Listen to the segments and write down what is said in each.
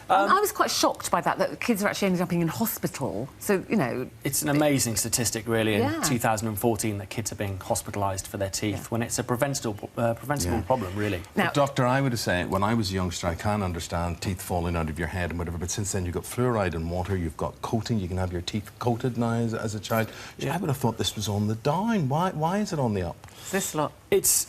I was quite shocked by that the kids are actually ending up in hospital. So, you know... It's an amazing statistic, really, in 2014, that kids are being hospitalised for their teeth when it's a preventable problem, really. Now, Doctor, I would say, when I was a youngster, I can understand teeth falling out of your head and whatever, but since then you've got fluoride in water, you've got coating, you can have your teeth coated now as a child. I would have thought this was on the down. Why is it on the up? This lot.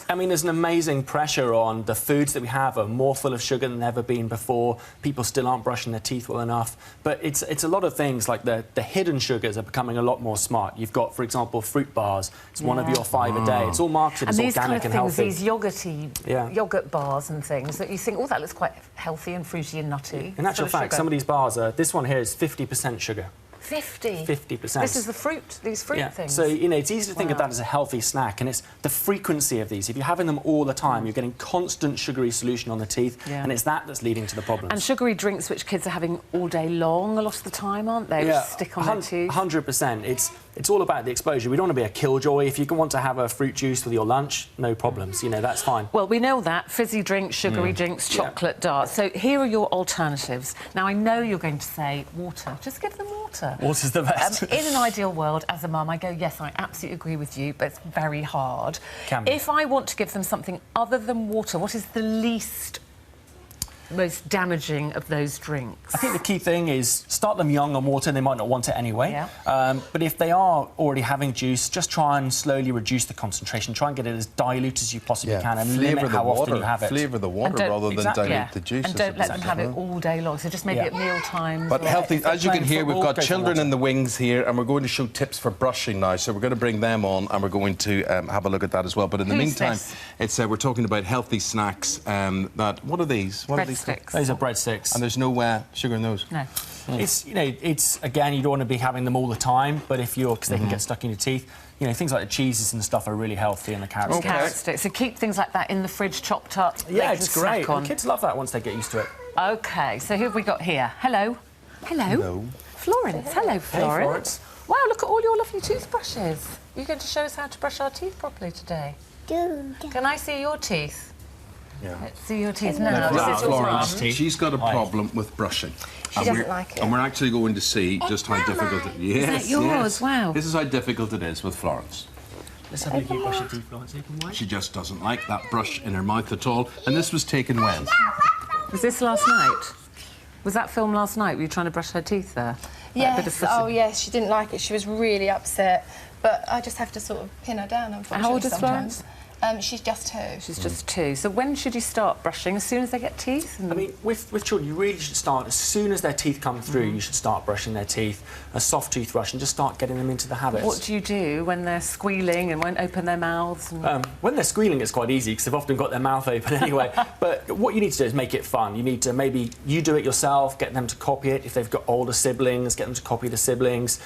I mean, there's an amazing pressure on the foods that we have are more full of sugar than ever been before. People still aren't brushing their teeth well enough. But it's a lot of things, like the hidden sugars are becoming a lot more smart. You've got, for example, fruit bars. It's one of your 5 a day. It's all marketed as organic and healthy. These yogurty yogurt bars and things that you think, oh, that looks quite healthy and fruity and nutty. In actual fact, some of these bars are... This one here is 50% sugar. 50? 50%. This is the fruit, these fruit things. So, you know, it's easy to think of that as a healthy snack, and it's the frequency of these. If you're having them all the time, you're getting constant sugary solution on the teeth, and it's that's leading to the problems. And sugary drinks, which kids are having all day long a lot of the time, aren't they? Yeah, which stick on their teeth. 100%. It's all about the exposure. We don't want to be a killjoy. If you want to have a fruit juice with your lunch, no problems. You know, that's fine. Well, we know that. Fizzy drinks, sugary drinks, chocolate darts. So here are your alternatives. Now, I know you're going to say water. Just give them water. Water's the best. In an ideal world, as a mum, I go, yes, I absolutely agree with you, but it's very hard. Can be. If I want to give them something other than water, what is the most damaging of those drinks? I think the key thing is start them young on water. They might not want it anyway. But if they are already having juice, just try and slowly reduce the concentration. Try and get it as dilute as you possibly can, and limit how often you have it. Flavour the water rather than dilute the juice. And don't let them have it all day long. So just maybe at meal times. But healthy, as you can hear, we've got children in the wings here, and we're going to show tips for brushing now. So we're going to bring them on, and we're going to have a look at that as well. But in the meantime, it's we're talking about healthy snacks. What are these? What are these? Those are breadsticks. And there's no sugar in those? No. It's, you know, again, you don't want to be having them all the time, but if because they can get stuck in your teeth. You know, things like the cheeses and stuff are really healthy, and the carrot sticks. Carrot sticks. So keep things like that in the fridge, chopped up. Yeah, it's great. And kids love that once they get used to it. OK, so who have we got here? Hello. Hello. Hello. Florence. Hello, Florence. Hey, Florence. Wow, look at all your lovely toothbrushes. Are you going to show us how to brush our teeth properly today? Can I see your teeth? Yeah. Let's see your teeth now. This is Florence. She's got a problem with brushing. She doesn't like it. And we're actually going to see just how difficult it is. Is that yours? Wow. This is how difficult it is with Florence. Let's have a look at you brush your teeth, Florence. She just doesn't like that brush in her mouth at all. And this was taken when? Was this last night? Was that film last night? Were you trying to brush her teeth there? Yes. Oh, yes. She didn't like it. She was really upset. But I just have to sort of pin her down, unfortunately. How old is sometimes. Florence? She's just 2. She's just 2. So when should you start brushing? As soon as they get teeth? I mean, with children, you really should start as soon as their teeth come through. You should start brushing their teeth, a soft toothbrush, and just start getting them into the habits. What do you do when they're squealing and won't open their mouths? And... when they're squealing, it's quite easy because they've often got their mouth open anyway. But what you need to do is make it fun. You need to maybe you do it yourself, get them to copy it. If they've got older siblings, get them to copy the siblings.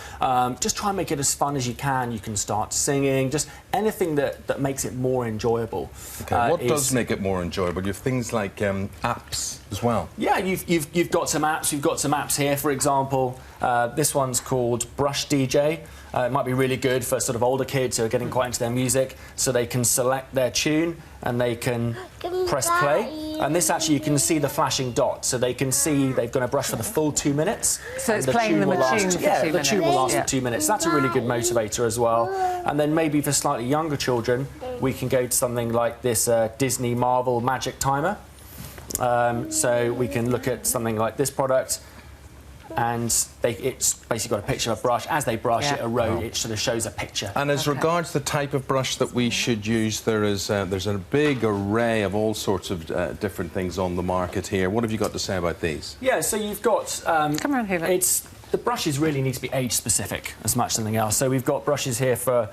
Just try and make it as fun as you can. You can start singing, just anything that makes it more enjoyable. Okay, what does make it more enjoyable? You have things like apps as well. Yeah, you've got some apps. You've got some apps here, for example. This one's called Brush DJ. It might be really good for sort of older kids who are getting quite into their music, so they can select their tune and they can press play. And this actually, you can see the flashing dots, so they can see they've got to brush for the full 2 minutes. So it's playing them a tune for 2 minutes. Yeah, the tune will last for 2 minutes. That's a really good motivator as well. And then maybe for slightly younger children, we can go to something like this Disney Marvel Magic Timer. So we can look at something like this product, and it's basically got a picture of a brush. As they brush, it sort of shows a picture. And as regards the type of brush that we should use, there's a big array of all sorts of different things on the market here. What have you got to say about these? Yeah, so you've got... Come around here, look. The brushes really need to be age-specific as much as anything else. So we've got brushes here for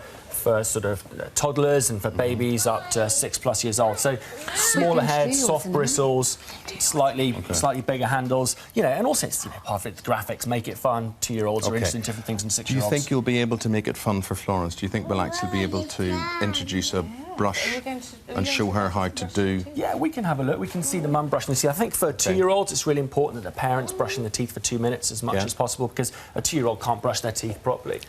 sort of toddlers and for babies up to 6+ years old. So smaller heads, soft bristles, slightly bigger handles. You know, and also it's part of it, the graphics make it fun. 2-year-olds are interested in different things than 6-year-olds. Do you think you'll be able to make it fun for Florence? Do you think we'll actually be able to introduce a brush and show her how to do? Yeah, we can have a look. We can see the mum brushing the teeth. I think for 2-year-olds, it's really important that the parents brushing the teeth for 2 minutes as much as possible, because a 2-year-old can't brush their teeth properly.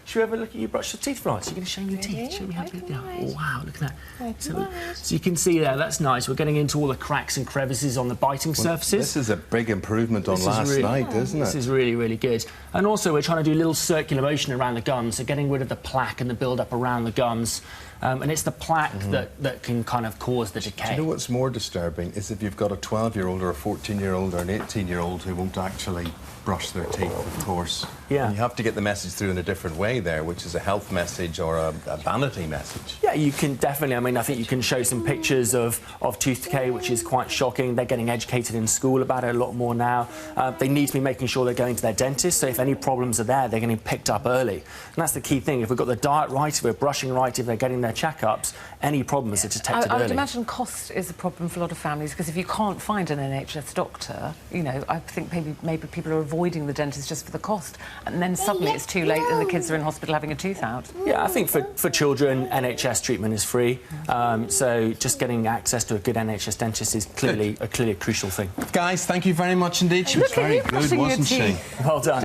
Should we have a look at you brush your teeth for us? You're going to show me your teeth. Show me how big they are. Oh, wow, look at that. So you can see there, that's nice. We're getting into all the cracks and crevices on the biting surfaces. This is a big improvement on last night, isn't it? This is really, really good. And also, we're trying to do a little circular motion around the gums, so getting rid of the plaque and the build-up around the gums. And it's the plaque that can kind of cause the decay. Do you know what's more disturbing is if you've got a 12-year-old or a 14-year-old or an 18-year-old who won't actually brush their teeth, of course. Yeah. And you have to get the message through in a different way there, which is a health message or a vanity message. Yeah, you can definitely. I mean, I think you can show some pictures of tooth decay, which is quite shocking. They're getting educated in school about it a lot more now. They need to be making sure they're going to their dentist, so if any problems are there, they're getting picked up early. And that's the key thing. If we've got the diet right, if we're brushing right, if they're getting their checkups, any problems are detected I early. would imagine cost is a problem for a lot of families, because if you can't find an NHS doctor, you know, I think maybe people are avoiding the dentist just for the cost, and then suddenly it's too late and the kids are in hospital having a tooth out. Yeah, I think for children, NHS treatment is free, so just getting access to a good NHS dentist is clearly a crucial thing. Guys, thank you very much indeed. She was very good, wasn't she? Well done.